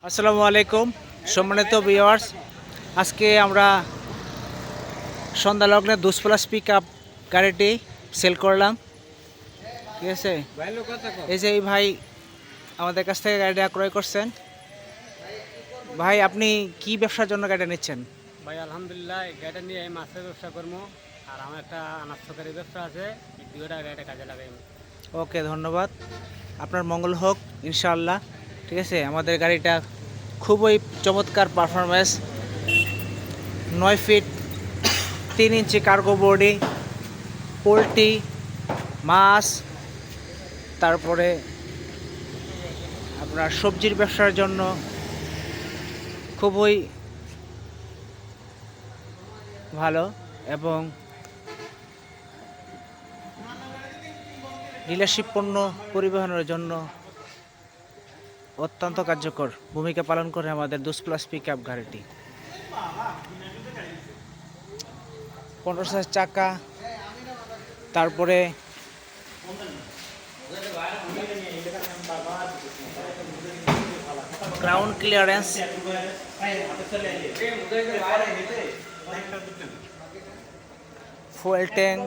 আসসালামু আলাইকুম সম্মানিত ভিউয়ার্স, আজকে আমরা সন্ধ্যা লগ্নে 2+ পিক আপ গাড়িটি সেল করলাম। ঠিক আছে, এই যে এই ভাই আমাদের কাছ থেকে গাড়িটা ক্রয় করছেন। ভাই, আপনি কি ব্যবসার জন্য গাড়িটা নিচ্ছেন? ভাই আলহামদুলিল্লাহ, এই গাড়িটা নিয়ে আমি মাছের ব্যবসা করবো। আর আমার একটা আনাজ সরকারি ব্যবসা আছে, এই দুইটা গাড়িটা কাজে লাগাই। ওকে, ধন্যবাদ। আপনার মঙ্গল হোক ইনশাআল্লাহ। ঠিক আছে, আমাদের গাড়িটা খুবই চমৎকার পারফরমেন্স, 9 ফিট 3 ইঞ্চি কার্গো বডি, পোল্ট্রি, মাছ, তারপরে আপনার সবজির ব্যবসার জন্য খুবই ভালো এবং ডিলারশিপ পণ্য পরিবহনের জন্য অত্যন্ত কার্যকর ভূমিকা পালন করে আমাদের 2+ পিক আপ গাড়িটি। 15 চাকা, তারপরে ground clearance, fuel tank,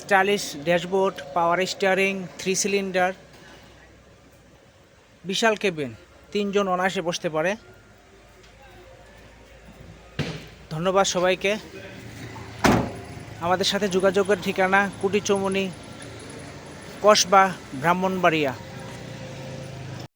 stylish dashboard, power steering, 3 cylinder, বিশাল কেবিন, 3 জন অনায়াসে বসতে পারে। ধন্যবাদ সবাইকে। আমাদের সাথে যোগাযোগের ঠিকানা কুটি চৌমুনি, কসবা, ব্রাহ্মণবাড়িয়া।